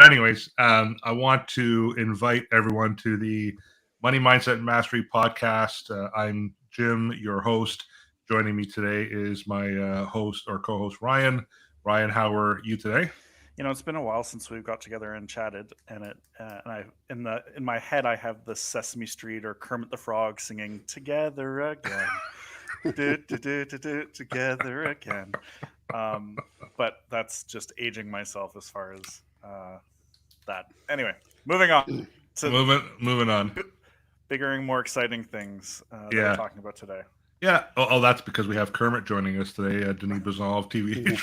anyways, I want to invite everyone to the Money Mindset Mastery podcast. I'm Jim, your host. Joining me today is my host or co-host Ryan. Ryan, how are you today? It's been a while since we've got together and chatted, and I in my head I have the Sesame Street or Kermit the Frog singing "Together Again," together again. Um, but that's just aging myself as far as that. Anyway, moving on to Moving on. b- bigger and more exciting things that we're Yeah, talking about today. yeah. Oh, that's because we have Kermit joining us today. Denis Bazan, Yeah. TV.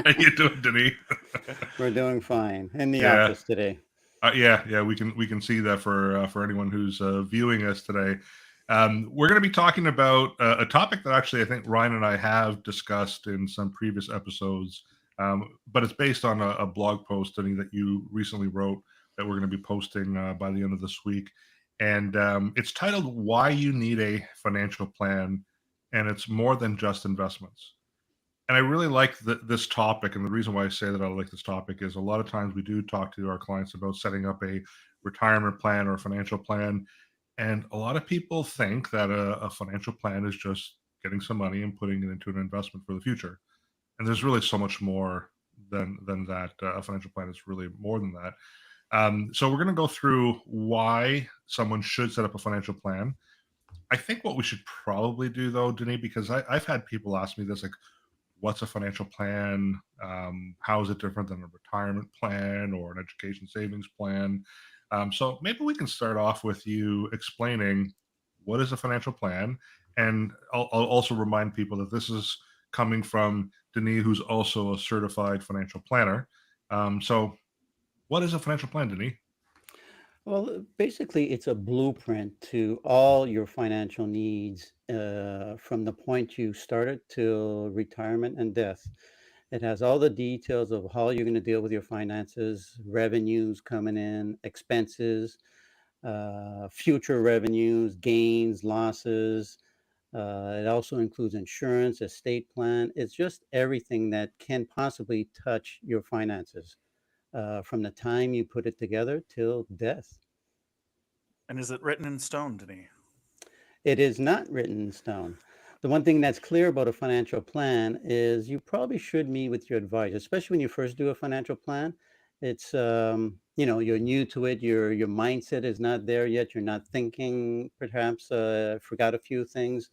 How you doing, Denis? We're doing fine in the Yeah, office today. yeah. We can see that for anyone who's viewing us today. We're going to be talking about a topic that actually I think Ryan and I have discussed in some previous episodes, but it's based on a blog post that you recently wrote that we're going to be posting by the end of this week, and it's titled "Why You Need a Financial Plan," and it's more than just investments. And I really like this topic, and the reason why I say that I like this topic is a lot of times we do talk to our clients about setting up a retirement plan or a financial plan, and a lot of people think that a financial plan is just getting some money and putting it into an investment for the future. And there's really so much more than that. A financial plan is really more than that. So we're going to go through why someone should set up a financial plan. I think what we should probably do though, Denis, because I've had people ask me this, like, what's a financial plan? How is it different than a retirement plan or an education savings plan? So maybe we can start off with you explaining what is a financial plan, and I'll also remind people that this is coming from Denis, who's also a certified financial planner. So, what is a financial plan, Denis? Well, basically, it's a blueprint to all your financial needs from the point you started till retirement and death. It has all the details of how you're going to deal with your finances, revenues coming in, expenses, future revenues, gains, losses. It also includes insurance, estate plan. It's just everything that can possibly touch your finances from the time you put it together till death. And is it written in stone, Denis? It is not written in stone. The one thing that's clear about a financial plan is you probably should meet with your advisor, especially when you first do a financial plan. It's you're new to it. Your mindset is not there yet. You're not thinking, perhaps forgot a few things.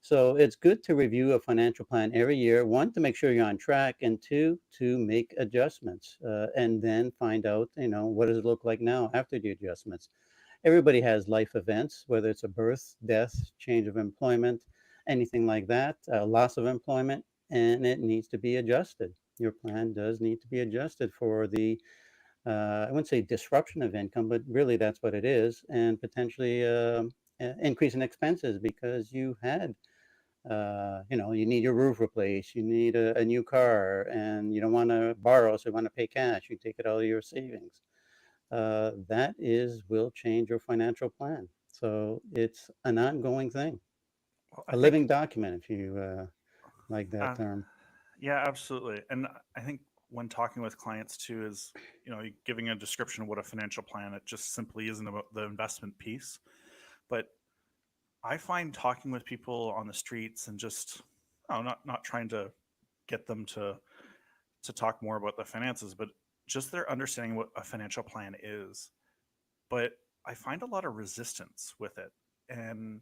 So it's good to review a financial plan every year. One, to make sure you're on track, and two, to make adjustments, and then find out, what does it look like now after the adjustments. Everybody has life events, whether it's a birth, death, change of employment, anything like that, loss of employment, and it needs to be adjusted. Your plan does need to be adjusted for the, I wouldn't say disruption of income, but really that's what it is, and potentially increase in expenses because you had, you need your roof replaced, you need a new car, and you don't want to borrow, so you want to pay cash. You take it out of your savings. That is will change your financial plan. So it's an ongoing thing, Well, I a think living document, if you like that uh, term. Yeah, absolutely. And I think when talking with clients too is, giving a description of what a financial plan, it just simply isn't about the investment piece. But I find talking with people on the streets and just, not trying to get them to talk more about the finances, but just their understanding what a financial plan is. But I find a lot of resistance with it. And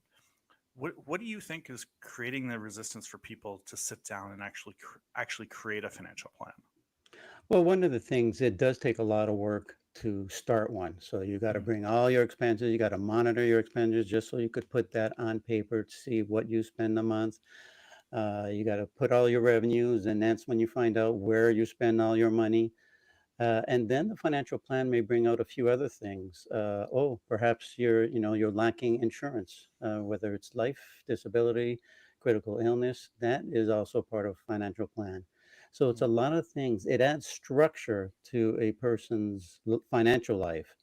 what do you think is creating the resistance for people to sit down and actually create a financial plan? Well, one of the things, it does take a lot of work to start one. So you got to Mhm. bring all your expenses, you got to monitor your expenses just so you could put that on paper to see what you spend a month. You got to put all your revenues, and that's when you find out where you spend all your money. And then the financial plan may bring out a few other things. Oh, perhaps you're lacking insurance, whether it's life, disability, critical illness. That is also part of financial plan. So it's a lot of things. It adds structure to a person's financial life.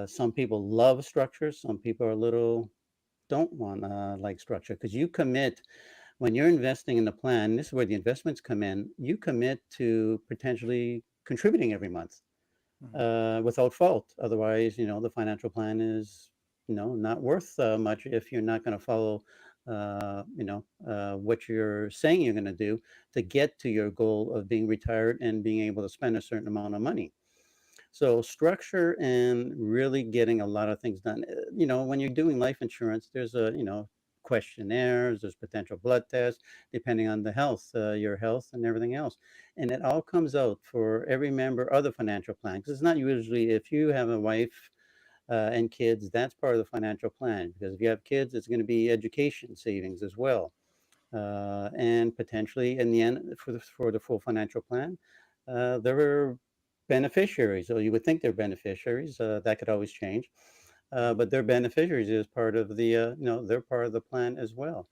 Some people love structure. Some people are a little don't want like structure because you commit when you're investing in the plan. This is where the investments come in. You commit to potentially contributing every month without fault. Otherwise, the financial plan is, not worth much if you're not going to follow, what you're saying you're going to do to get to your goal of being retired and being able to spend a certain amount of money. So structure and really getting a lot of things done. When you're doing life insurance, there's questionnaires, there's potential blood tests, depending on the health, your health and everything else. And it all comes out for every member of the financial plan. Because it's not usually, if you have a wife and kids, that's part of the financial plan. Because if you have kids, it's going to be education savings as well. And potentially in the end, for the full financial plan, there are beneficiaries. So you would think they're beneficiaries. That could always change, but they're beneficiaries as part of the, they're part of the plan as well.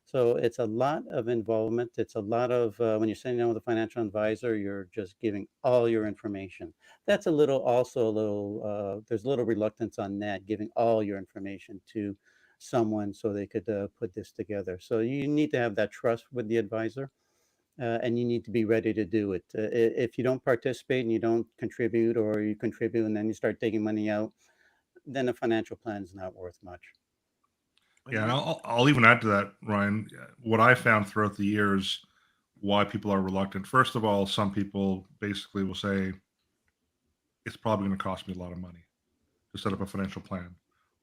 So it's a lot of involvement. It's a lot of when you're sitting down with a financial advisor, you're just giving all your information. That's also a little. There's a little reluctance on that, giving all your information to someone so they could put this together. So you need to have that trust with the advisor, and you need to be ready to do it. If you don't participate and you don't contribute, or you contribute and then you start taking money out, then a financial plan is not worth much. Yeah, and I'll even add to that, Ryan. What I found throughout the years, why people are reluctant. First of all, some people basically will say it's probably going to cost me a lot of money to set up a financial plan,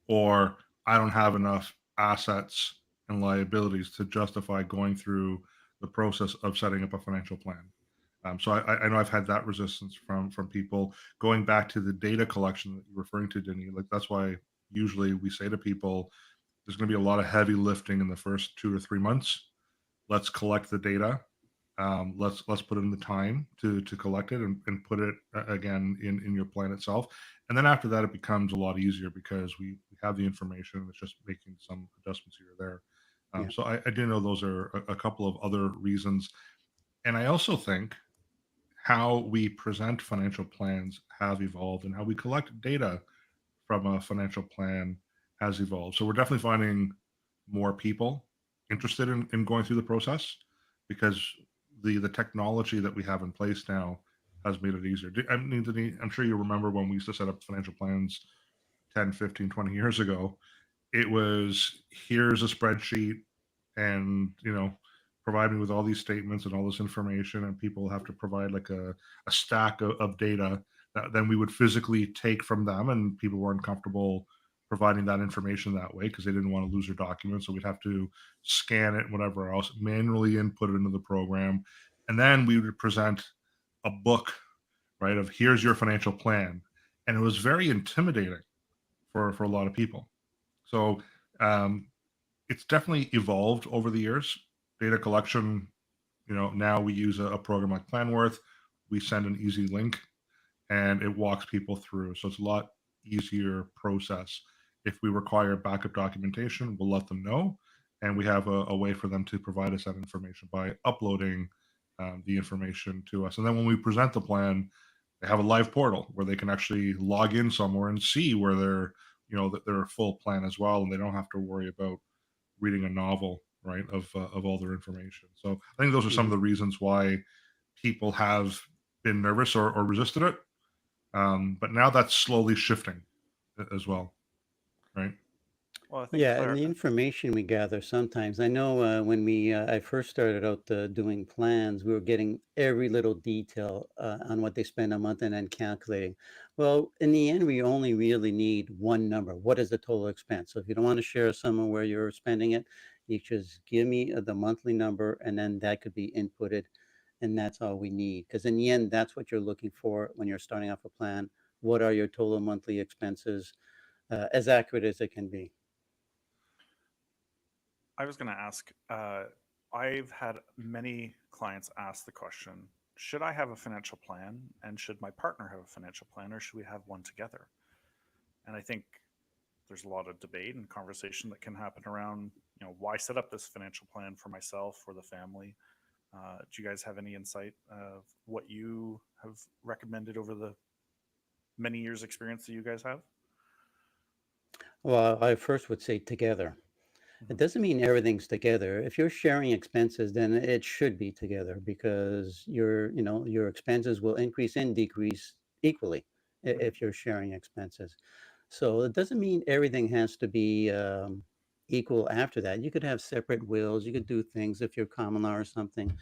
or I don't have enough assets and liabilities to justify going through the process of setting up a financial plan. So I know I've had that resistance from people. Going back to the data collection that you're referring to, Denny, like that's why usually we say to people, there's going to be a lot of heavy lifting in the first 2 to 3 months. Let's collect the data. Let's put in the time to collect it and put it again in your plan itself. And then after that, it becomes a lot easier because we have the information. It's just making some adjustments here or there. Yeah. So I do know those are a couple of other reasons. And I also think how we present financial plans have evolved, and how we collect data from a financial plan has evolved. So we're definitely finding more people interested in going through the process, because the technology that we have in place now has made it easier. I mean, I'm sure you remember when we used to set up financial plans 10, 15, 20 years ago. It was, here's a spreadsheet, and provide me with all these statements and all this information, and people have to provide like a stack of data that then we would physically take from them, and people weren't comfortable providing that information that way because they didn't want to lose their documents. So we'd have to scan it and whatever else, manually input it into the program, and then we would present a book, right, of here's your financial plan. And it was very intimidating for a lot of people. So it's definitely evolved over the years. Data collection, now we use a program like Planworth. We send an easy link and it walks people through. So it's a lot easier process. If we require backup documentation, we'll let them know. And we have a way for them to provide us that information by uploading the information to us. And then when we present the plan, they have a live portal where they can actually log in somewhere and see where their full plan as well. And they don't have to worry about reading a novel, right, of all their information. So I think those are some of the reasons why people have been nervous or resisted it. But now that's slowly shifting as well, right? Well, I think Yeah, and the information we gather sometimes, I know when I first started out doing plans, we were getting every little detail on what they spend a month and then calculating. Well, in the end, we only really need one number. What is the total expense? So if you don't want to share someone where you're spending it, you just give me the monthly number, and then that could be inputted, and that's all we need. Because in the end, that's what you're looking for when you're starting off a plan. What are your total monthly expenses? As accurate as it can be. I was going to ask, I've had many clients ask the question, should I have a financial plan, and should my partner have a financial plan, or should we have one together? And I think there's a lot of debate and conversation that can happen around, why set up this financial plan for myself or the family? Do you guys have any insight of what you have recommended over the many years experience that you guys have? Well, I first would say together. It doesn't mean everything's together. If you're sharing expenses, then it should be together because your expenses will increase and decrease equally Mhm. if you're sharing expenses. So it doesn't mean everything has to be equal after that. You could have separate wills. You could do things if you're common law or something,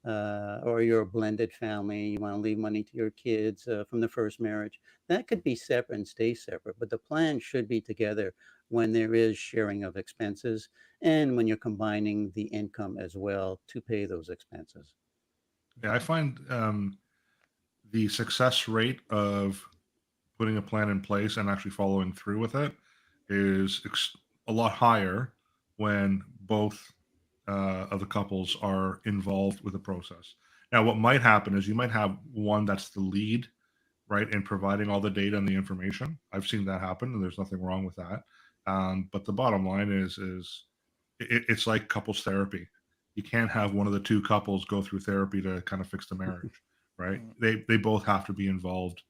or you're a blended family, you want to leave money to your kids from the first marriage. That could be separate and stay separate, but the plan should be together when there is sharing of expenses and when you're combining the income as well to pay those expenses. Yeah, I find the success rate of putting a plan in place and actually following through with it is a lot higher when both of the couples are involved with the process. Now, what might happen is you might have one that's the lead, right, in providing all the data and the information. I've seen that happen, and there's nothing wrong with that. But the bottom line is it's like couples therapy. You can't have one of the two couples go through therapy to kind of fix the marriage, right? Mhm. They both have to be involved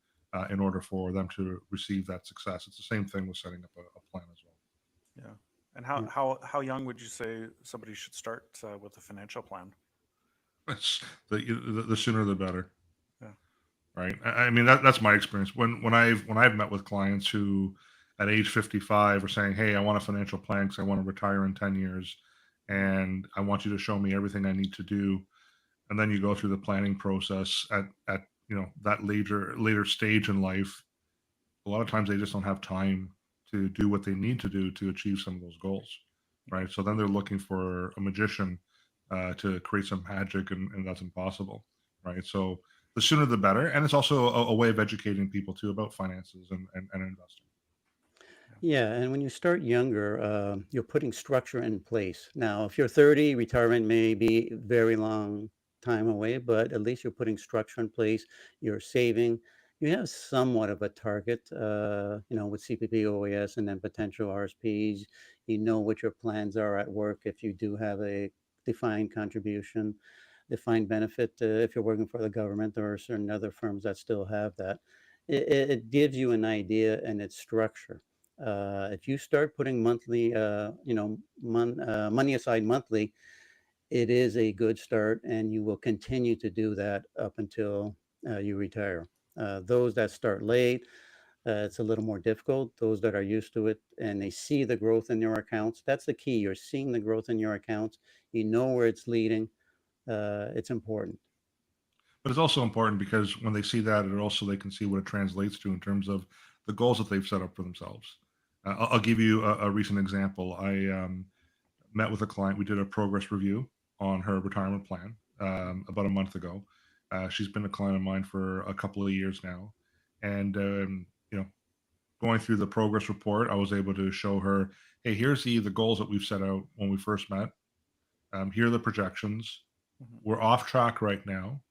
in order for them to receive that success. It's the same thing with setting up a plan as well. Yeah. And how Yeah. how young would you say somebody should start with a financial plan? It's the sooner the better, Yeah. right? I mean that's my experience when I've met with clients who at age 55 are saying, "Hey, I want a financial plan because I want to retire in 10 years, Mhm. and I want you to show me everything I need to do." And then you go through the planning process at that later stage in life. A lot of times they just don't have time to do what they need to do to achieve some of those goals, Yeah. right? So then they're looking for a magician to create some magic, and that's impossible, right? So the sooner the better, and it's also a way of educating people too about finances and investing. Yeah. Yeah, and when you start younger, you're putting structure in place. Now, if you're 30, retirement may be a very long time away, but at least you're putting structure in place. You're saving. You have somewhat of a target, with CPP, OAS, and then potential RSPs. You know what your plans are at work if you do have a defined contribution, defined benefit, if you're working for the government. There are certain other firms that still have that. It gives you an idea and its structure. If you start putting monthly, money aside monthly, it is a good start, and you will continue to do that up until you retire. Those that start late, it's a little more difficult. Those that are used to it and they see the growth in your accounts, that's the key. You're seeing the growth in your accounts. You know where it's leading. It's important. But it's also important because when they see that, it also they can see what it translates to in terms of the goals that they've set up for themselves. I'll give you a recent example. I met with a client. We did a progress review on her retirement plan about a month ago. She's been a client of mine for a couple of years now, and going through the progress report, I was able to show her, hey, here's the goals that we've set out when we first met. Here are the projections. Mhm. We're off track right now,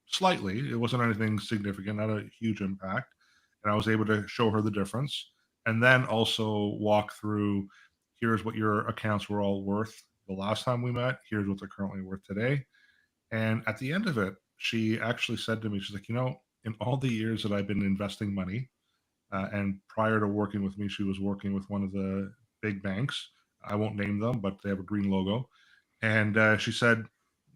slightly. It wasn't anything significant, not a huge impact, and I was able to show her the difference, and then also walk through, here's what your accounts were all worth the last time we met, here's what they're currently worth today. And at the end of it, she actually said to me, she's like, in all the years that I've been investing money, and prior to working with me, she was working with one of the big banks. I won't name them, but they have a green logo. And she said,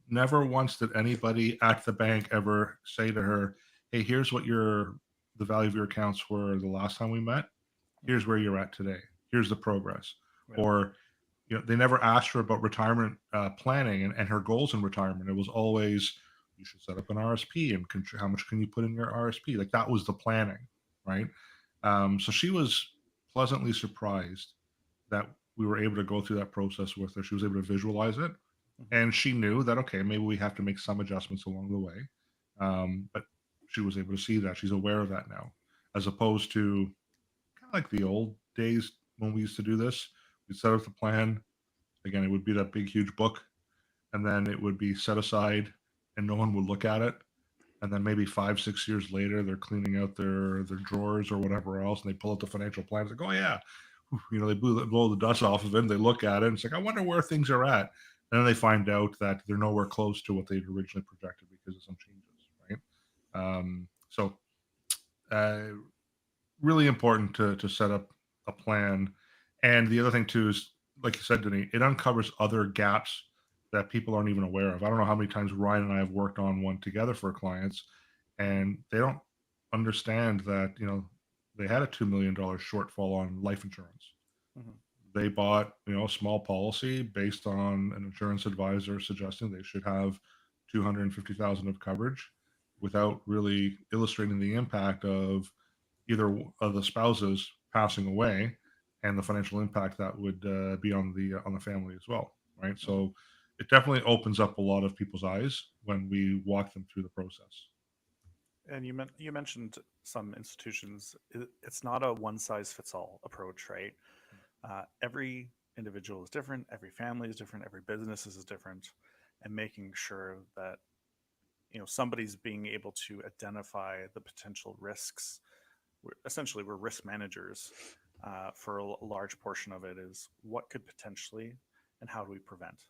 never once did anybody at the bank ever say to her, "Hey, here's what the value of your accounts were the last time we met. Here's where you're at today. Here's the progress." Yeah. Or they never asked her about retirement planning and her goals in retirement. It was always, you should set up an RSP and how much can you put in your RSP? Like that was the planning, right? So she was pleasantly surprised that we were able to go through that process with her. She was able to visualize it, Mhm. and she knew that okay, maybe we have to make some adjustments along the way. But she was able to see that. She's aware of that now, as opposed to kind of like the old days when we used to do this. We'd set up the plan. Again, it would be that big, huge book, and then it would be set aside, and no one would look at it. And then maybe 5, 6 years later, they're cleaning out their drawers or whatever else, and they pull out the financial plans. Like, oh yeah, they blow the dust off of it. And they look at it, and it's like, I wonder where things are at. And then they find out that they're nowhere close to what they'd originally projected because of some changes, right? So, really important to set up a plan. And the other thing too is like you said, Denny, it uncovers other gaps that people aren't even aware of. I don't know how many times Ryan and I have worked on one together for clients, and they don't understand that, they had a $2 million shortfall on life insurance. Mhm. They bought, a small policy based on an insurance advisor suggesting they should have 250,000 of coverage, without really illustrating the impact of either of the spouses passing away, and the financial impact that would be on the family as well, right? Mhm. So it definitely opens up a lot of people's eyes when we walk them through the process. And you mentioned some institutions. It's not a one size fits all approach, right? Every individual is different. Every family is different. Every business is different, and making sure that somebody's being able to identify the potential risks. We're risk managers for a large portion of it. Is what could potentially, and how do we prevent,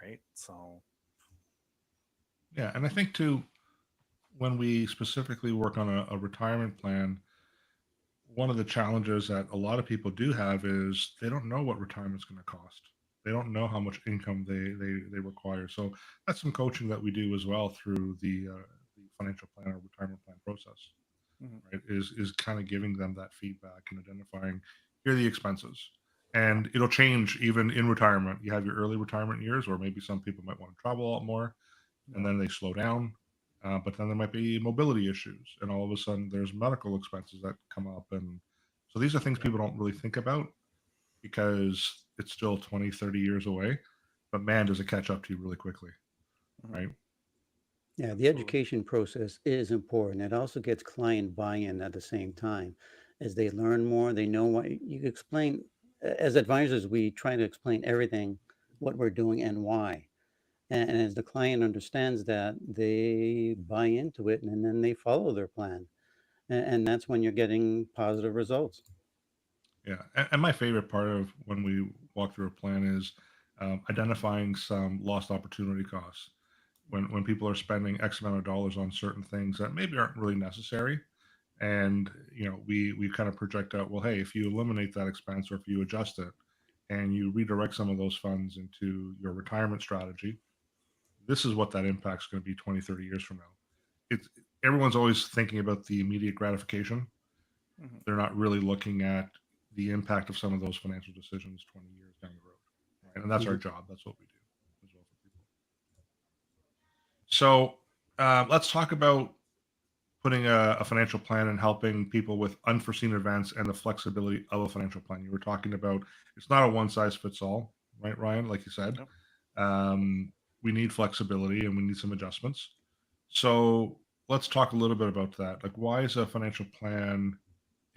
right? So Yeah, and I think too, when we specifically work on a retirement plan, one of the challenges that a lot of people do have is they don't know what retirement's going to cost. They don't know how much income they require. So that's some coaching that we do as well through the financial plan or retirement plan process. mhm, Right? Is kind of giving them that feedback and identifying here are the expenses. yeah, And it'll change even in retirement. You have your early retirement years, or maybe some people might want to travel a lot more, and yeah, then they slow down. But then there might be mobility issues, and all of a sudden there's medical expenses that come up. And so these are things yeah. people don't really think about because it's still 20, 30 years away. But man, does it catch up to you really quickly, Mhm, right? Yeah, the absolutely. education process is important. It also gets client buy-in at the same time. As they learn more, they know what you explain. As advisors, we try to explain everything, what we're doing and why. And as the client understands that, they buy into it and then they follow their plan. And that's when you're getting positive results. Yeah, and my favorite part of when we walk through a plan is identifying some lost opportunity costs. When people are spending X amount of dollars on certain things that maybe aren't really necessary, and we kind of project out, well, hey, if you eliminate that expense or if you adjust it, and you redirect some of those funds into your retirement strategy, this is what that impact's going to be 20, 30 years from now. It's Everyone's always thinking about the immediate gratification. Mhm, They're not really looking at the impact of some of those financial decisions 20 years down the road, right? And that's our Mhm. job. That's what we do as well for people. So let's talk about putting a financial plan and helping people with unforeseen events and the flexibility of a financial plan. You were talking about it's not a one size fits all, right, Ryan? Like you said, yep. um, we need flexibility and we need some adjustments. So let's talk a little bit about that. Like, why is a financial plan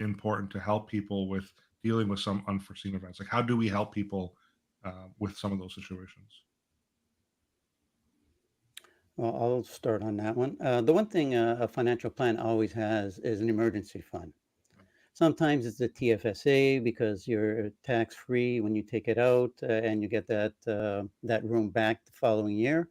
important to help people with dealing with some unforeseen events? Like, how do we help people with some of those situations? Well, I'll start on that one. The one thing a financial plan always has is an emergency fund. Sometimes it's the TFSA because you're tax free when you take it out and you get that room back the following year,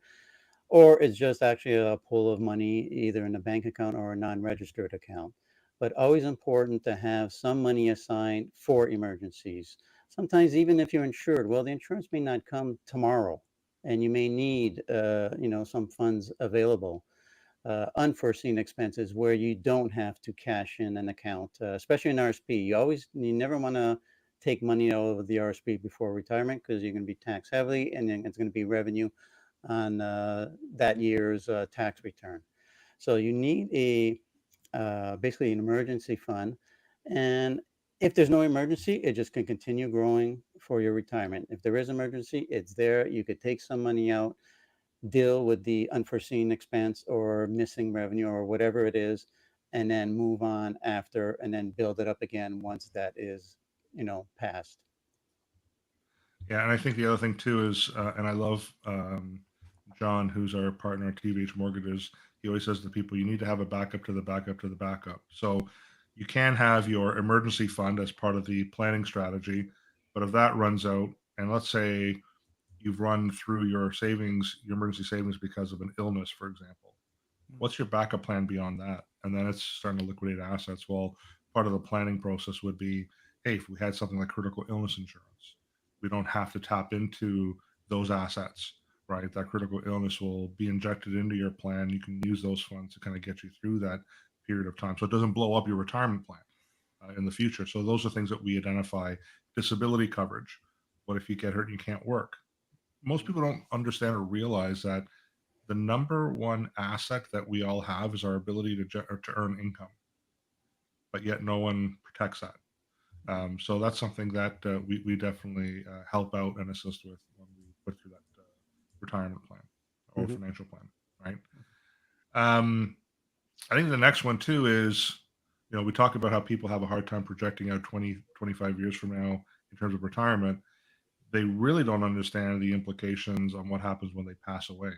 or it's just actually a pool of money either in a bank account or a non-registered account. But always important to have some money assigned for emergencies. Sometimes even if you're insured, well, the insurance may not come tomorrow, and you may need some funds available. Unforeseen expenses where you don't have to cash in an account, especially in RSP. You never want to take money out of the RSP before retirement because you're going to be tax heavily, and then it's going to be revenue on that year's tax return. So you need a basically an emergency fund, and if there's no emergency, it just can continue growing for your retirement. If there is emergency, it's there. You could take some money out, deal with the unforeseen expense or missing revenue or whatever it is, and then move on after, and then build it up again once that is, passed. Yeah, and I think the other thing too is, and I love John, who's our partner at TVH Mortgages. He always says to people, you need to have a backup to the backup to the backup. So you can have your emergency fund as part of the planning strategy, but if that runs out, and let's say you've run through your savings, your emergency savings because of an illness, for example, Mhm, what's your backup plan beyond that? And then it's starting to liquidate assets. Well, part of the planning process would be, hey, if we had something like critical illness insurance, we don't have to tap into those assets, right? That critical illness will be injected into your plan. You can use those funds to kind of get you through that period of time, so it doesn't blow up your retirement plan in the future. So those are things that we identify. Disability coverage. What if you get hurt and you can't work? Most people don't understand or realize that the number one asset that we all have is our ability to earn income, but yet no one protects that. So that's something that we definitely help out and assist with when we put through that retirement plan or Mhm. financial plan, right? Um, I think the next one too is, we talk about how people have a hard time projecting out 20, 25 years from now in terms of retirement. They really don't understand the implications on what happens when they pass away.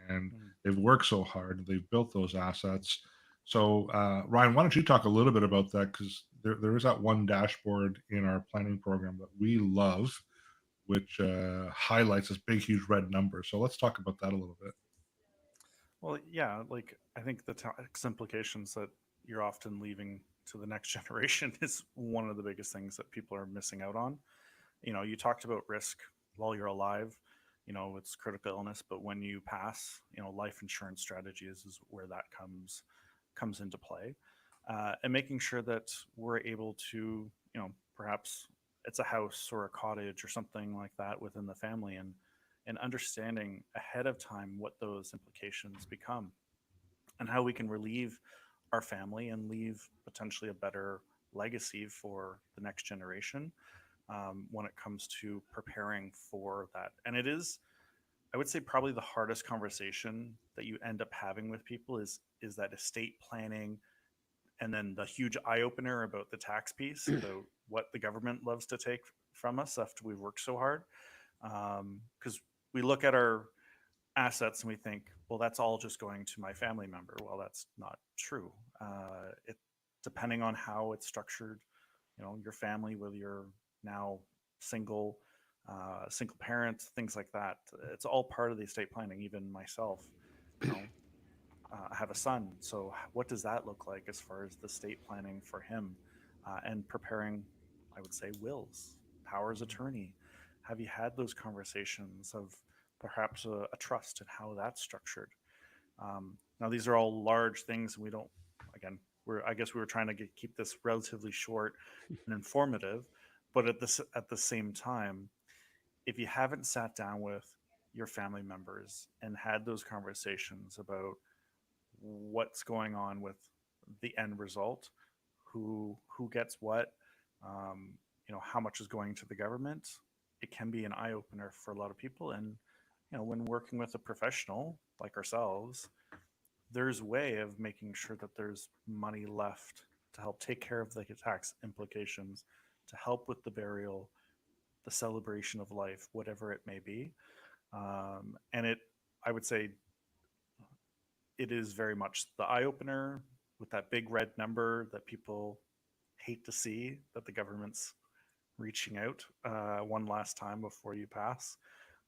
And Mm. they've worked so hard, they've built those assets. So, Ryan, why don't you talk a little bit about that? Because there is that one dashboard in our planning program that we love, which highlights this big, huge red number. So let's talk about that a little bit. Well, yeah, like I think the tax implications that you're often leaving to the next generation is one of the biggest things that people are missing out on. You talked about risk while you're alive, it's critical illness, but when you pass, life insurance strategies is where that comes into play, and making sure that we're able to, perhaps it's a house or a cottage or something like that within the family, and understanding ahead of time what those implications become and how we can relieve our family and leave potentially a better legacy for the next generation, when it comes to preparing for that. And it is, I would say, probably the hardest conversation that you end up having with people is that estate planning, and then the huge eye opener about the tax piece, about what the government loves to take from us after we've worked so hard. Because we look at our assets and we think, well, that's all just going to my family member. Well, that's not true. It Depending on how it's structured, your family, whether you're now single, single parents, things like that, it's all part of the estate planning. Even myself, you know, I have a son, so what does that look like as far as the estate planning for him, and preparing, I would say, wills, powers attorney. Have you had those conversations of perhaps a trust and how that's structured? Now, these are all large things, and we don't. Again, I guess we were trying to keep this relatively short and informative, but at the same time, if you haven't sat down with your family members and had those conversations about what's going on with the end result, who gets what, um, how much is going to the government, it can be an eye opener for a lot of people. And when working with a professional like ourselves, there's a way of making sure that there's money left to help take care of the tax implications, to help with the burial, the celebration of life, whatever it may be. And I would say, it is very much the eye opener with that big red number that people hate to see, that the government's reaching out one last time before you pass.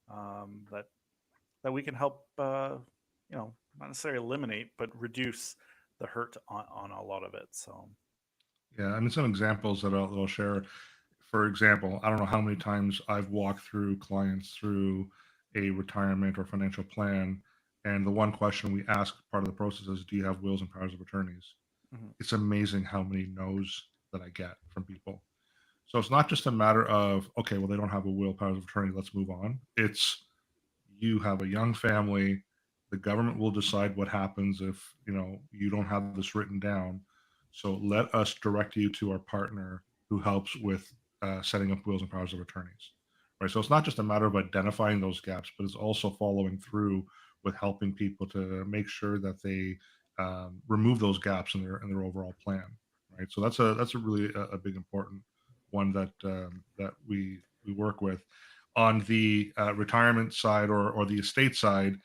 That we can help, not necessarily eliminate, but reduce the hurt on a lot of it. So, Yeah, I mean, some examples that I'll share. For example, I don't know how many times I've walked through clients through a retirement or financial plan, and the one question we ask part of the process is, "Do you have wills and powers of attorneys?" mhm. It's amazing how many no's that I get from people. So it's not just a matter of, okay, well, they don't have a will, powers of attorney, let's move on. It's, you have a young family, the government will decide what happens if you don't have this written down. So let us direct you to our partner who helps with setting up wills and powers of attorneys, right? So it's not just a matter of identifying those gaps, but it's also following through with helping people to make sure that they remove those gaps in their overall plan, right? So that's a really a big important one that we work with. On the retirement side or the estate side,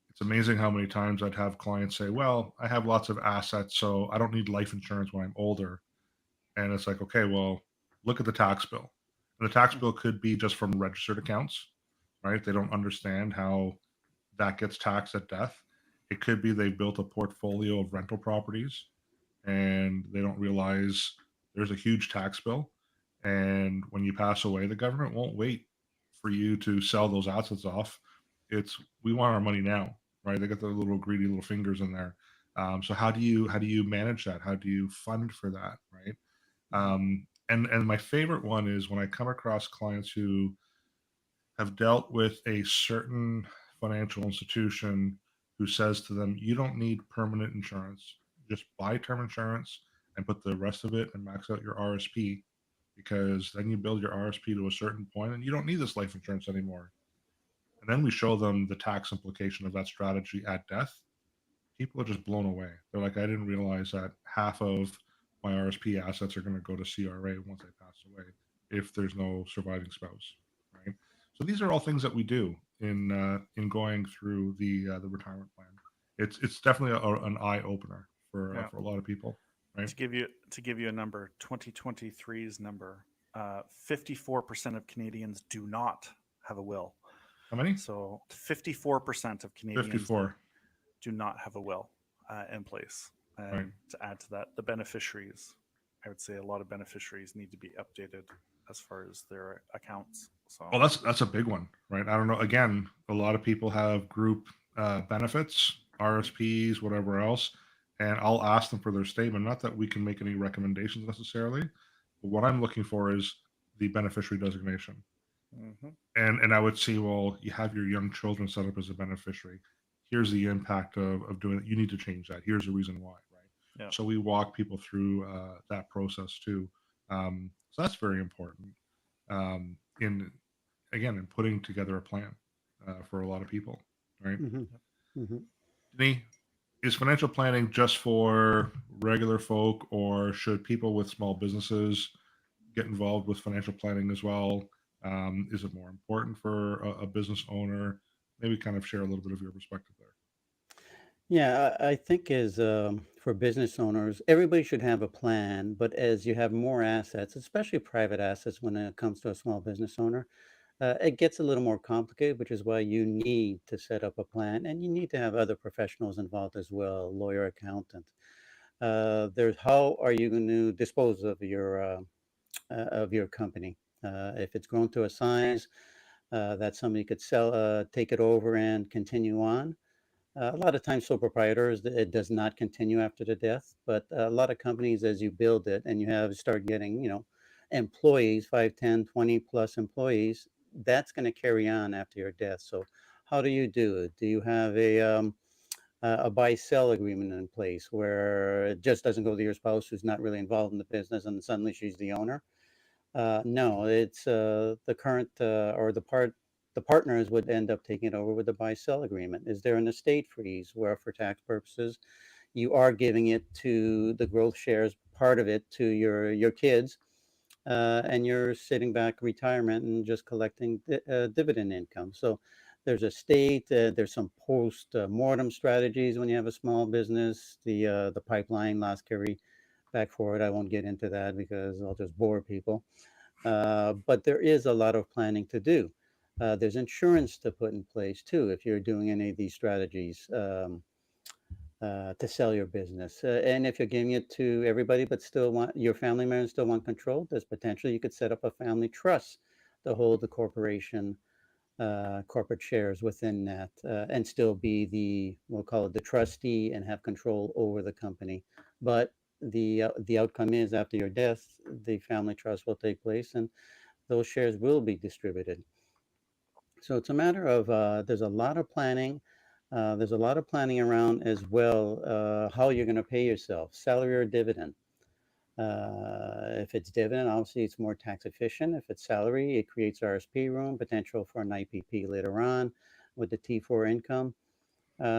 it's amazing how many times I'd have clients say, "Well, I have lots of assets, so I don't need life insurance when I'm older." And it's like, okay, well, look at the tax bill. And the tax bill could be just from registered accounts, right? They don't understand how that gets taxed at death. It could be they built a portfolio of rental properties and they don't realize there's a huge tax bill. And when you pass away, the government won't wait for you to sell those assets off. It's we want our money now, right? They got their little greedy little fingers in there. So how do you manage that? How do you fund for that, right? And my favorite one is when I come across clients who have dealt with a certain financial institution who says to them, you don't need permanent insurance. Just buy term insurance and put the rest of it and max out your RSP, because then you build your RSP to a certain point and you don't need this life insurance anymore. And then we show them the tax implication of that strategy at death. People are just blown away. They're like, I didn't realize that half of my RSP assets are going to go to CRA once I pass away if there's no surviving spouse, right? So these are all things that we do in going through the retirement plan. It's definitely an eye opener Yeah. for a lot of people, right? To give you a number, 2023's number, 54% of Canadians do not have a will. How many? So 54% of Canadians 54. do not have a will in place. And Right. to add to that, the beneficiaries, I would say a lot of beneficiaries need to be updated as far as their accounts. So Well, that's a big one, right? I don't know. Again, a lot of people have group benefits, RSPs, whatever else, and I'll ask them for their statement. Not that we can make any recommendations necessarily, but what I'm looking for is the beneficiary designation. mhm. And I would say, well, you have your young children set up as a beneficiary. Here's the impact of doing it. You need to change that. Here's the reason why, right? Yeah. So we walk people through that process too. So that's very important. In again, in putting together a plan for a lot of people, right? Hmm. Hmm. Denise, is financial planning just for regular folk, or should people with small businesses get involved with financial planning as well? Is it more important for a business owner? Maybe kind of share a little bit of your perspective there. Yeah, I think as for business owners, everybody should have a plan. But as you have more assets, especially private assets, when it comes to a small business owner, it gets a little more complicated, which is why you need to set up a plan, and you need to have other professionals involved as well, lawyer, accountant. There's how are you going to dispose of your company if it's grown to a size that somebody could sell, take it over and continue on. A lot of times, sole proprietors, it does not continue after the death, but a lot of companies, as you build it and you have start getting, employees, 5, 10, 20 plus employees, that's going to carry on after your death. So how do you do it? Do you have a buy-sell agreement in place where it just doesn't go to your spouse who's not really involved in the business and suddenly she's the owner? No, it's the current or the partners would end up taking it over with the buy-sell agreement. Is there an estate freeze where, for tax purposes, you are giving it to the growth shares part of it to your kids, and you're sitting back retirement and just collecting dividend income? So there's a state. There's some post mortem strategies when you have a small business. The pipeline, last carry back forward. I won't get into that because I'll just bore people. But there is a lot of planning to do. There's insurance to put in place too if you're doing any of these strategies to sell your business. And if you're giving it to everybody, but still want your family members still want control, there's potential you could set up a family trust to hold the corporate shares within that, and still be we'll call it the trustee and have control over the company. But the outcome is after your death, the family trust will take place and those shares will be distributed. So it's a matter of there's a lot of planning. There's a lot of planning around as well, how you're going to pay yourself, salary or dividend. If it's dividend, obviously it's more tax efficient. If it's salary, it creates RSP room, potential for an IPP later on with the T4 income.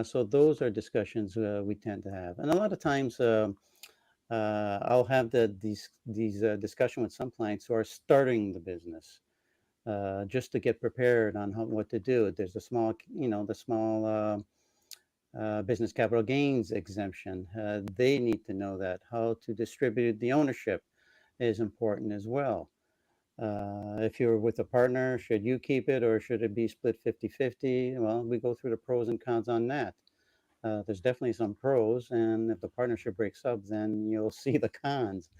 So those are discussions we tend to have. And a lot of times I'll have these discussion with some clients who are starting the business just to get prepared on what to do. There's the small business capital gains exemption. They need to know that how to distribute the ownership is important as well. If you're with a partner, should you keep it or should it be split 50-50? Well, we go through the pros and cons on that. There's definitely some pros, and if the partnership breaks up, then you'll see the cons.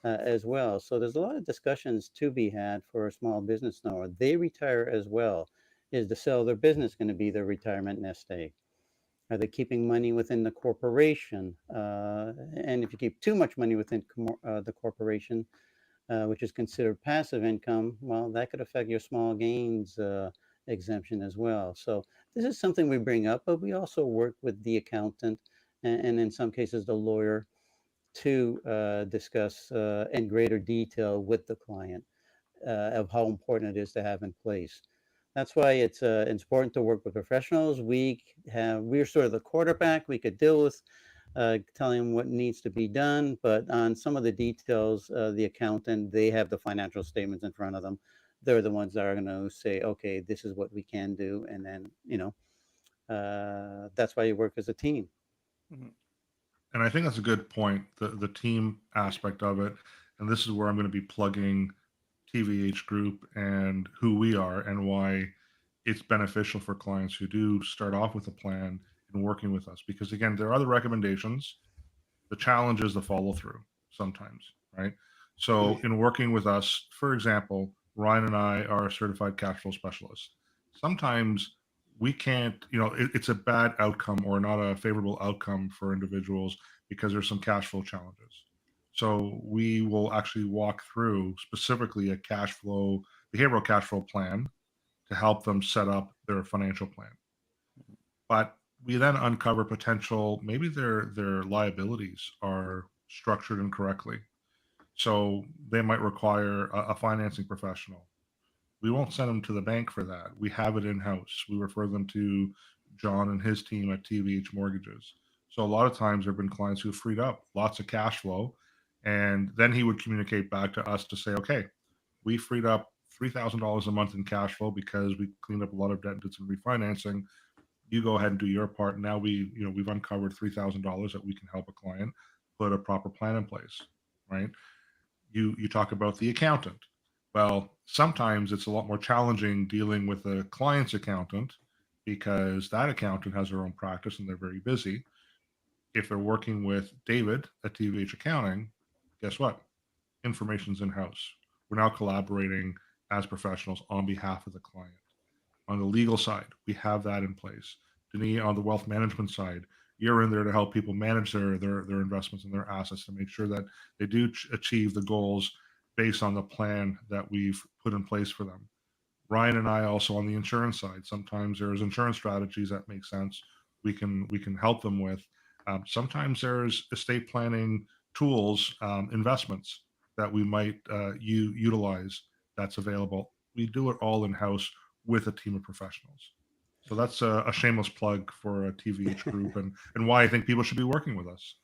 as well. So there's a lot of discussions to be had for a small business owner. They retire as well. Is the sale of their business going to be their retirement nest egg? Are they keeping money within the corporation? And if you keep too much money within the corporation, which is considered passive income, well, that could affect your small gains exemption as well. So this is something we bring up, but we also work with the accountant and in some cases the lawyer to discuss in greater detail with the client of how important it is to have in place. That's why it's important to work with professionals. We're sort of the quarterback. We could deal with telling them what needs to be done, but on some of the details, the accountant, they have the financial statements in front of them. They're the ones that are going to say, okay, this is what we can do, and then that's why you work as a team. Mhm. And I think that's a good point, the team aspect of it. And this is where I'm going to be plugging TVH Group and who we are and why it's beneficial for clients who do start off with a plan and working with us. Because again, there are the recommendations. The challenge is the follow through sometimes, right? So in working with us, for example, Ryan and I are certified cash flow specialists. Sometimes we can't, it's a bad outcome or not a favorable outcome for individuals because there's some cash flow challenges. So we will actually walk through specifically a behavioral cash flow plan to help them set up their financial plan. But we then uncover potential, maybe their liabilities are structured incorrectly. So they might require a financing professional. We won't send them to the bank for that. We have it in house. We refer them to John and his team at TVH Mortgages. So a lot of times there have been clients who have freed up lots of cash flow, and then he would communicate back to us to say, okay, we freed up $3,000 a month in cash flow because we cleaned up a lot of debt and did some refinancing. You go ahead and do your part. Now we've uncovered $3,000 that we can help a client put a proper plan in place, right? You talk about the accountant. Well, sometimes it's a lot more challenging dealing with a client's accountant because that accountant has their own practice and they're very busy. If they're working with David at TVH Accounting, guess what? Information's in house. We're now collaborating as professionals on behalf of the client. On the legal side, we have that in place. Denis, on the wealth management side, you're in there to help people manage their investments and their assets to make sure that they do achieve the goals based on the plan that we've put in place for them. Ryan and I also on the insurance side. Sometimes there's insurance strategies that make sense. We can help them with. Sometimes there's estate planning tools, investments that we might utilize that's available. We do it all in house with a team of professionals. So that's a shameless plug for a TVH Group and why I think people should be working with us.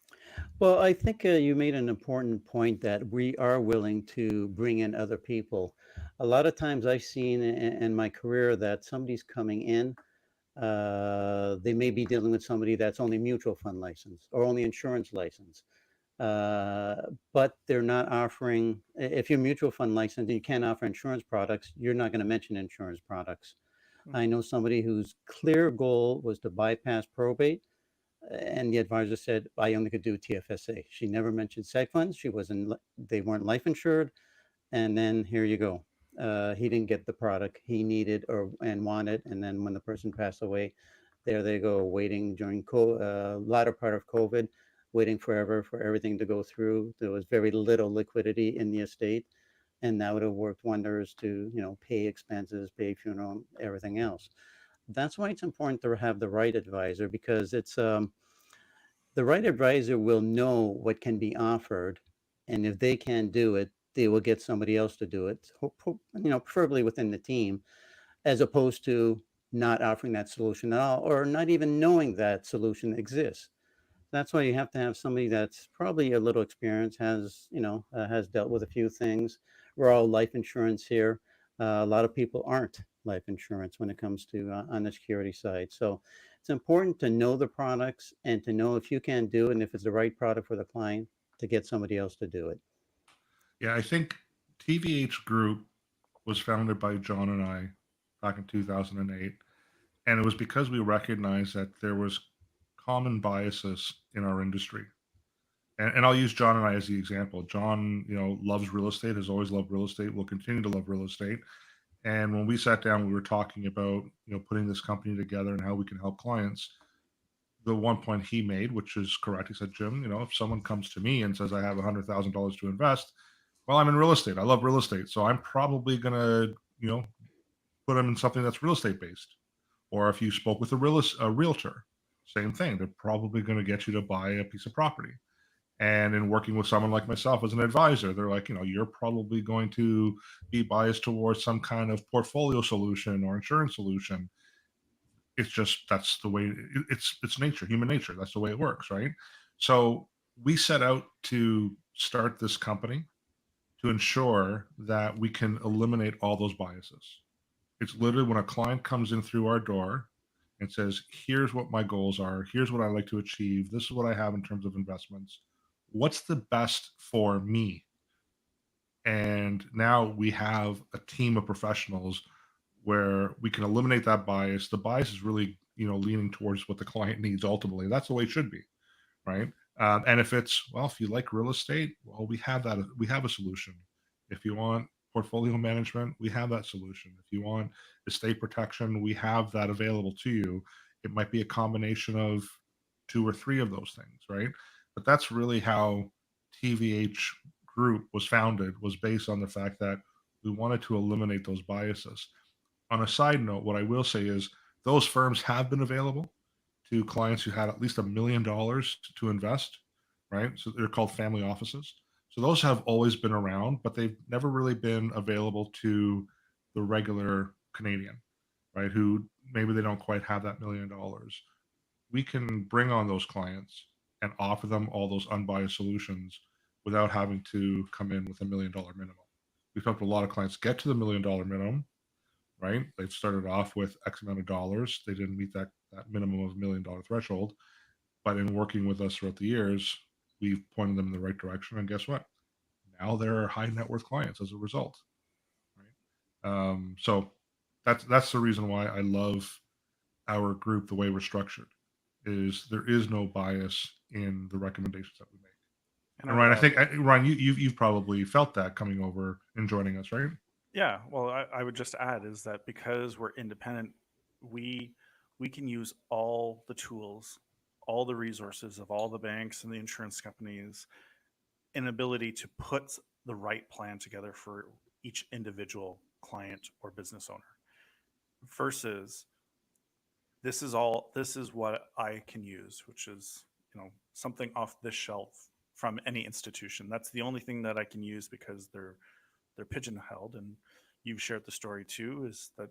Well, I think you made an important point that we are willing to bring in other people. A lot of times I've seen in my career that somebody's coming in, they may be dealing with somebody that's only mutual fund licensed or only insurance licensed. But they're not offering, if you're mutual fund licensed and you can't offer insurance products, you're not going to mention insurance products. Mhm. I know somebody whose clear goal was to bypass probate, and the advisor said, I only could do TFSA. She never mentioned seg funds. They weren't life insured. And then here you go. He didn't get the product he needed and wanted. And then when the person passed away, there they go, waiting during latter part of COVID, waiting forever for everything to go through. There was very little liquidity in the estate, and that would have worked wonders to, pay expenses, pay funeral, everything else. That's why it's important to have the right advisor, because it's the right advisor will know what can be offered, and if they can't do it, they will get somebody else to do it. Preferably within the team, as opposed to not offering that solution at all, or not even knowing that solution exists. That's why you have to have somebody that's probably a little experienced, has dealt with a few things. We're all life insurance here. A lot of people aren't life insurance when it comes to on the security side. So it's important to know the products and to know if you can do it and if it's the right product for the client, to get somebody else to do it. Yeah, I think TVH Group was founded by John and I back in 2008, and it was because we recognized that there was common biases in our industry. and I'll use John and I as the example. John, loves real estate, has always loved real estate, will continue to love real estate. And when we sat down, we were talking about, putting this company together and how we can help clients. The one point he made, which is correct, he said, Jim, if someone comes to me and says, I have $100,000 to invest, well, I'm in real estate. I love real estate. So I'm probably going to, put them in something that's real estate based. Or if you spoke with a realtor, same thing. They're probably going to get you to buy a piece of property. And in working with someone like myself as an advisor, they're like, you're probably going to be biased towards some kind of portfolio solution or insurance solution. It's just that's the way it's nature, human nature. That's the way it works, right? So we set out to start this company to ensure that we can eliminate all those biases. It's literally when a client comes in through our door and says, here's what my goals are, here's what I like to achieve, this is what I have in terms of investments. What's the best for me? And now we have a team of professionals where we can eliminate that bias. The bias is really, leaning towards what the client needs ultimately. That's the way it should be, right? And if if you like real estate, well, we have that. We have a solution. If you want portfolio management, we have that solution. If you want estate protection, we have that available to you. It might be a combination of two or three of those things, right? But that's really how TVH Group was founded, was based on the fact that we wanted to eliminate those biases. On a side note, what I will say is those firms have been available to clients who had at least $1 million to invest, right? So they're called family offices. So those have always been around, but they've never really been available to the regular Canadian, right? Who maybe they don't quite have that $1 million. We can bring on those clients and offer them all those unbiased solutions without having to come in with $1 million minimum. We've helped a lot of clients get to the $1 million minimum, right? They've started off with X amount of dollars. They didn't meet that minimum of $1 million threshold. But in working with us throughout the years, we've pointed them in the right direction. And guess what? Now they're high net worth clients as a result, right? So that's the reason why I love our group the way we're structured. Is there is no bias in the recommendations that we make. And Ryan, I think Ryan, you've probably felt that coming over and joining us, right? Yeah, well, I would just add is that because we're independent, we can use all the tools, all the resources of all the banks and the insurance companies, an ability to put the right plan together for each individual client or business owner. Versus, this is what I can use, which is something off this shelf from any institution. That's the only thing that I can use because they're pigeonholed. And you've shared the story too, is that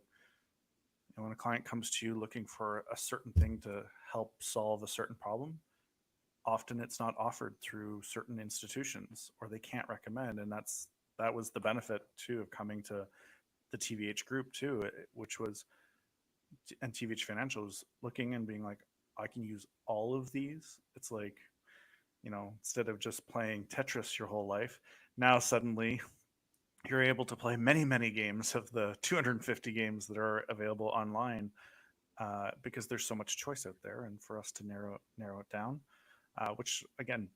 when a client comes to you looking for a certain thing to help solve a certain problem, often it's not offered through certain institutions, or they can't recommend. And that was the benefit too of coming to the TVH Group too, which was, and TVH Financial was looking and being like, I can use all of these. It's like, instead of just playing Tetris your whole life, now suddenly you're able to play many, many games of the 250 games that are available online, because there's so much choice out there. And for us to narrow it down, which again,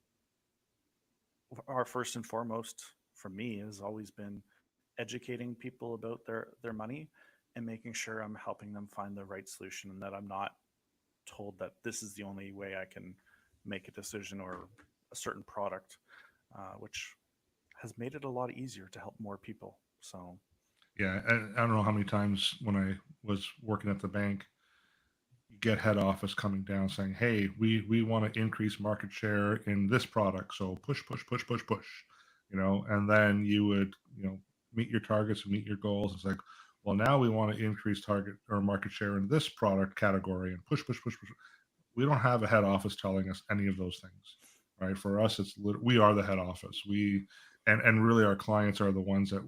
our first and foremost for me has always been educating people about their money and making sure I'm helping them find the right solution, and that I'm not told that this is the only way I can make a decision or a certain product, which has made it a lot easier to help more people. So yeah, I don't know how many times when I was working at the bank, you get head office coming down saying, hey, we want to increase market share in this product, so push, and then you would meet your targets and meet your goals. It's like, well, now we want to increase target or market share in this product category and push. We don't have a head office telling us any of those things, right? For us, we are the head office. And really our clients are the ones that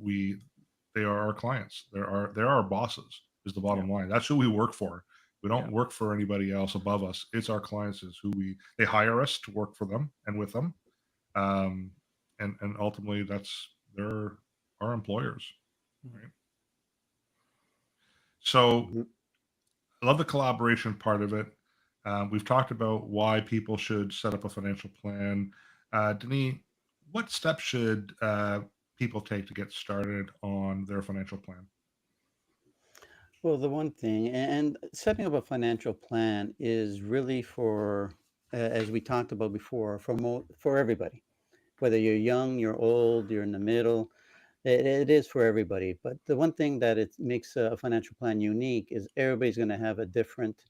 they are our clients. They're our bosses is the bottom line. That's who we work for. We don't work for anybody else above us. It's our clients is who they hire us to work for them and with them. And ultimately they're our employers, right? So I love the collaboration part of it. We've talked about why people should set up a financial plan. Denis, what steps should people take to get started on their financial plan? Well, the one thing, and setting up a financial plan is really for, as we talked about before, for everybody. Whether you're young, you're old, you're in the middle, it is for everybody. But the one thing that it makes a financial plan unique is everybody's going to have a different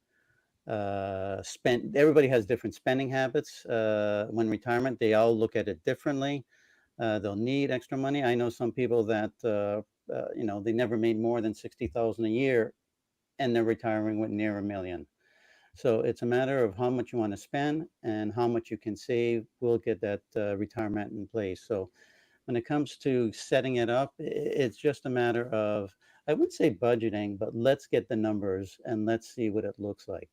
spend. Everybody has different spending habits. When retirement, they all look at it differently. They'll need extra money. I know some people that they never made more than 60,000 a year, and they're retiring with near a million. So it's a matter of how much you want to spend and how much you can save will get that retirement in place. So when it comes to setting it up, it's just a matter of, I wouldn't say budgeting, but let's get the numbers and let's see what it looks like.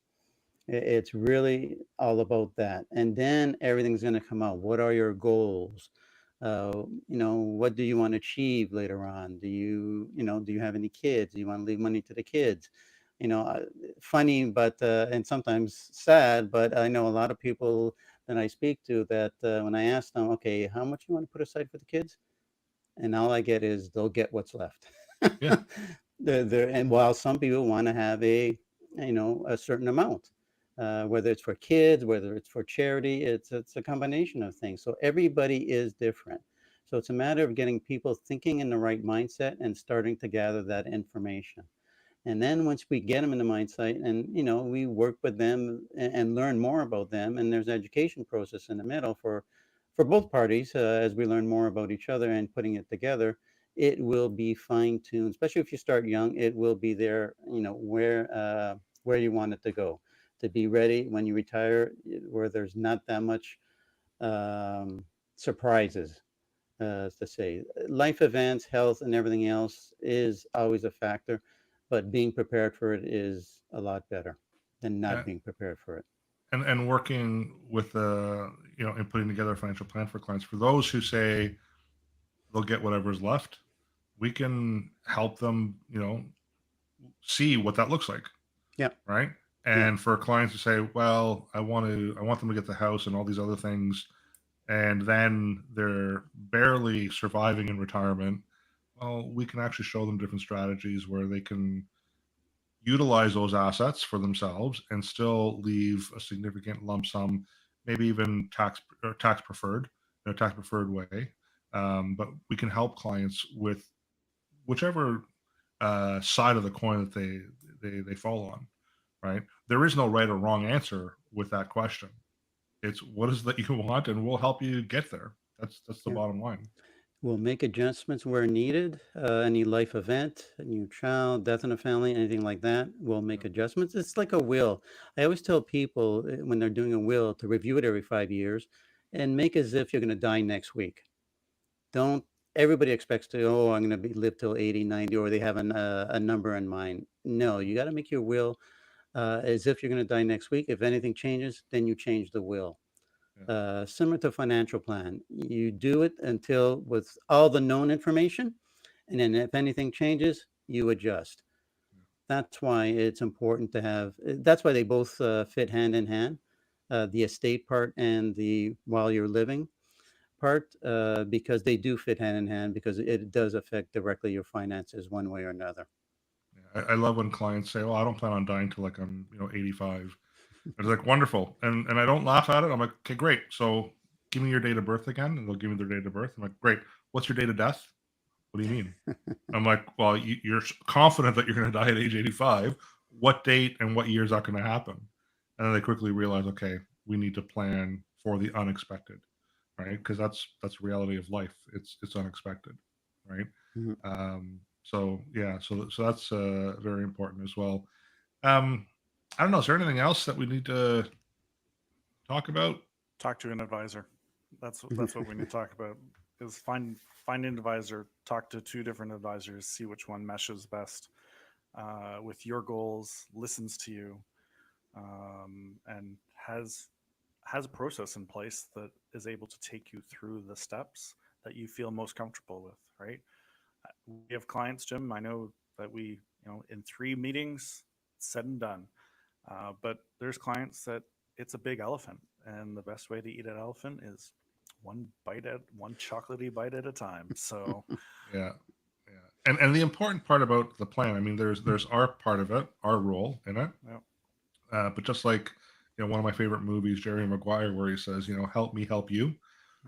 It's really all about that. And then everything's going to come out. What are your goals? What do you want to achieve later on? Do you have any kids? Do you want to leave money to the kids? Funny, but and sometimes sad, but I know a lot of people that I speak to that when I ask them, okay, how much you want to put aside for the kids? And all I get is they'll get what's left. Yeah. And while some people want to have a certain amount, whether it's for kids, whether it's for charity, it's a combination of things. So everybody is different. So it's a matter of getting people thinking in the right mindset and starting to gather that information. And then once we get them in the mindset and, we work with them and learn more about them, and there's an education process in the middle for both parties as we learn more about each other and putting it together, it will be fine tuned, especially if you start young, it will be there, where you want it to go, to be ready when you retire, where there's not that much surprises, to say. Life events, health, and everything else is always a factor, but being prepared for it is a lot better than Uh, not being prepared for it. and working with and putting together a financial plan for clients, for those who say they'll get whatever's left, we can help them see what that looks like, Yeah, right? yeah. And for clients to say, well, I want them to get the house and all these other things, and then they're barely surviving in retirement. Well, we can actually show them different strategies where they can utilize those assets for themselves and still leave a significant lump sum, maybe even tax preferred, in a tax preferred way. But we can help clients with whichever side of the coin that they fall on. Right? There is no right or wrong answer with that question. It's what is that you want, and we'll help you get there. That's the Yeah. bottom line. We'll make adjustments where needed. Any life event, a new child, death in the family, anything like that, we'll make adjustments. It's like a will. I always tell people when they're doing a will to review it every 5 years and make as if you're going to die next week. Don't, everybody expects to, oh, I'm going to live till 80, 90, or they have a number in mind. No, you got to make your will as if you're going to die next week. If anything changes, then you change the will. Yeah. Similar to a financial plan, you do it until with all the known information, and then if anything changes, you adjust. That's why it's important to have. That's why they both fit hand in hand, the estate part and the while you're living part, because they do fit hand in hand because it does affect directly your finances one way or another. Yeah, I love when clients say, "Well, I don't plan on dying till like I'm 85." It's like wonderful, and I don't laugh at it. I'm like, "Okay, great. So give me your date of birth again," and they'll give me their date of birth. I'm like, "Great. What's your date of death?" What do you mean? I'm like, "Well, you're confident that you're going to die at age 85. What date and what year is that going to happen?" And then they quickly realize, okay, we need to plan for the unexpected, right? Because that's the reality of life. It's unexpected, right? Mhm. So yeah, so that's very important as well. Um, I don't know. Is there anything else that we need to talk about? Talk to an advisor. That's what we need to talk about. Is find an advisor. Talk to two different advisors. See which one meshes best with your goals. Listens to you, and has a process in place that is able to take you through the steps that you feel most comfortable with. Right. We have clients, Jim. I know that in 3 meetings, said and done. But there's clients that it's a big elephant, and the best way to eat an elephant is one chocolatey bite at a time. So Yeah, yeah. And the important part about the plan, I mean, there's our part of it, our role in it. yeah, But just like one of my favorite movies, Jerry Maguire, where he says, help me help you.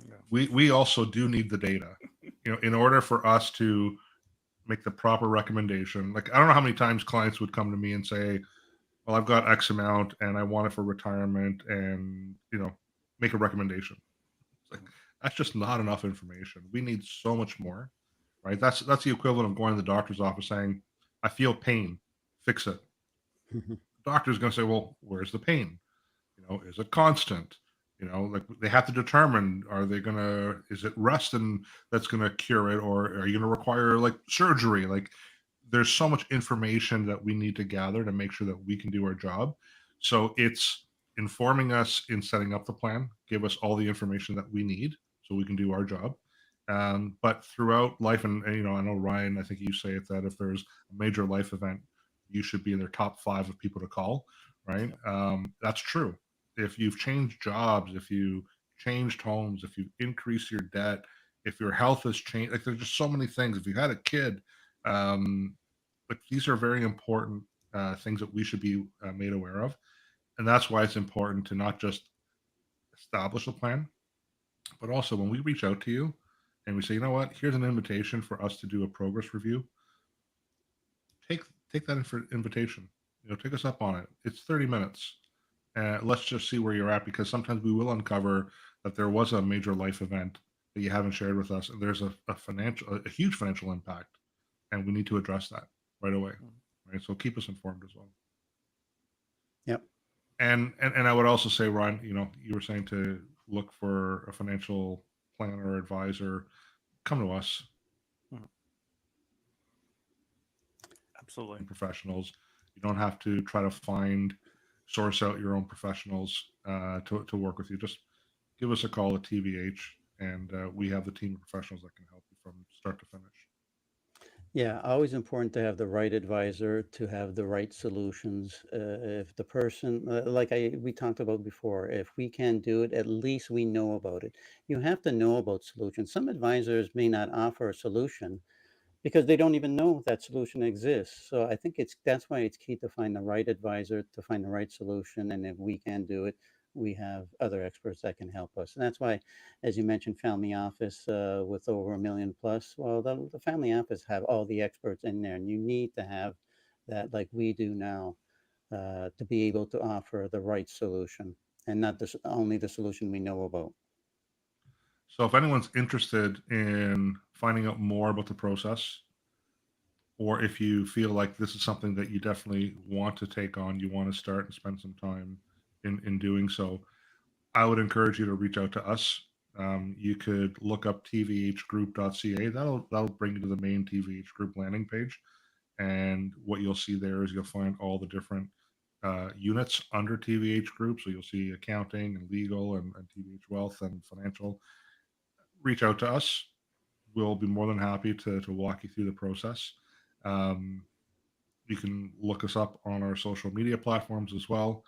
yeah, We also do need the data, in order for us to make the proper recommendation. Like, I don't know how many times clients would come to me and say, well, I've got X amount and I want it for retirement, and make a recommendation. It's like, that's just not enough information. We need so much more, right? That's the equivalent of going to the doctor's office saying, I feel pain, fix it. The doctor's going to say, well, where's the pain? Is it constant? Like, they have to determine, is it rest and that's going to cure it, or are you going to require like surgery? Like, there's so much information that we need to gather to make sure that we can do our job. So it's informing us in setting up the plan, give us all the information that we need so we can do our job. But throughout life, and I know, Ryan, I think you say it, that if there's a major life event, you should be in their top 5 of people to call, right? That's true. If you've changed jobs, if you changed homes, if you increase your debt, if your health has changed, like, there's just so many things. If you had a kid, like, these are very important things that we should be made aware of. And that's why it's important to not just establish a plan, but also when we reach out to you and we say, you know what, here's an invitation for us to do a progress review, take that invitation. Take us up on it. It's 30 minutes. Let's just see where you're at, because sometimes we will uncover that there was a major life event that you haven't shared with us, and there's a huge financial impact, and we need to address that right away. Right. So keep us informed as well. Yep. And I would also say, Ron, you were saying to look for a financial planner or advisor. Come to us. absolutely. Professionals. You don't have to try to source out your own professionals to work with you. Just give us a call at TVH, and we have the team of professionals that can help you from start to finish. Yeah, always important to have the right advisor, to have the right solutions. If the person, like we talked about before, if we can't do it, at least we know about it. You have to know about solutions. Some advisors may not offer a solution because they don't even know that solution exists. So I think that's why it's key to find the right advisor, to find the right solution. And if we can't do it, we have other experts that can help us. And that's why, as you mentioned, family office with over 1 million plus. Well, the family office have all the experts in there, and you need to have that, like we do now, to be able to offer the right solution, and not only the solution we know about. So if anyone's interested in finding out more about the process, or if you feel like this is something that you definitely want to take on, you want to start and spend some time in doing so, I would encourage you to reach out to us. You could look up tvhgroup.ca. That'll bring you to the main TVH Group landing page, and what you'll see there is you'll find all the different units under TVH Group. So you'll see accounting and legal and TVH Wealth and financial. Reach out to us. We'll be more than happy to walk you through the process. Um, you can look us up on our social media platforms as well.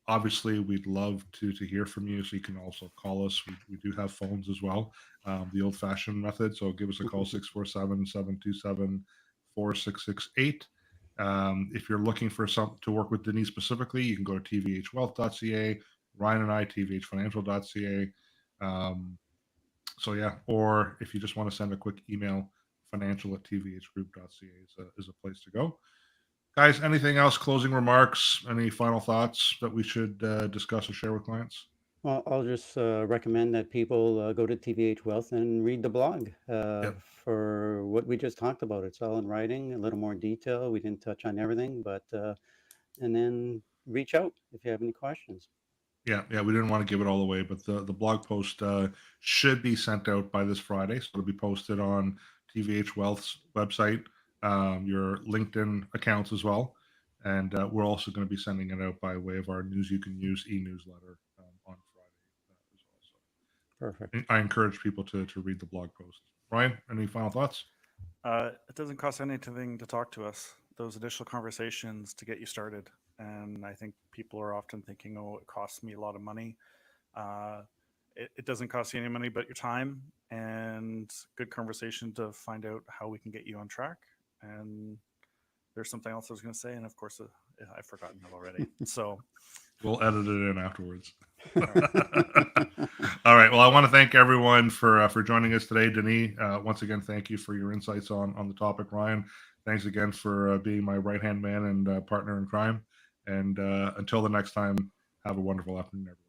Obviously, we'd love to hear from you, so you can also call us. We do have phones as well, the old-fashioned method. So give us a call, 647-727-4668. If you're looking for to work with Denise specifically, you can go to tvhwealth.ca, Ryan and I, tvhfinancial.ca. So yeah, or if you just want to send a quick email, financial@tvhgroup.ca is a place to go. Guys, anything else? Closing remarks? Any final thoughts that we should discuss or share with clients? Well, I'll just recommend that people go to TVH Wealth and read the blog Yep. for what we just talked about. It's all in writing, a little more detail. We didn't touch on everything, but and then reach out if you have any questions. Yeah, we didn't want to give it all away, but the blog post should be sent out by this Friday. So it'll be posted on TVH Wealth's website, your LinkedIn accounts as well. And we're also going to be sending it out by way of our News You Can Use e-newsletter on Friday as well. So Perfect. I encourage people to read the blog post. Ryan, any final thoughts? It doesn't cost anything to talk to us. Those initial conversations to get you started. And I think people are often thinking, oh, it costs me a lot of money. it doesn't cost you any money but your time, and good conversation to find out how we can get you on track. And there's something else I was going to say, and of course I've forgotten it already. So We'll edit it in afterwards. all right. All right. Well, I want to thank everyone for joining us today. Denis, once again, thank you for your insights on the topic. Ryan, thanks again for being my right-hand man and partner in crime. And until the next time, have a wonderful afternoon, everyone.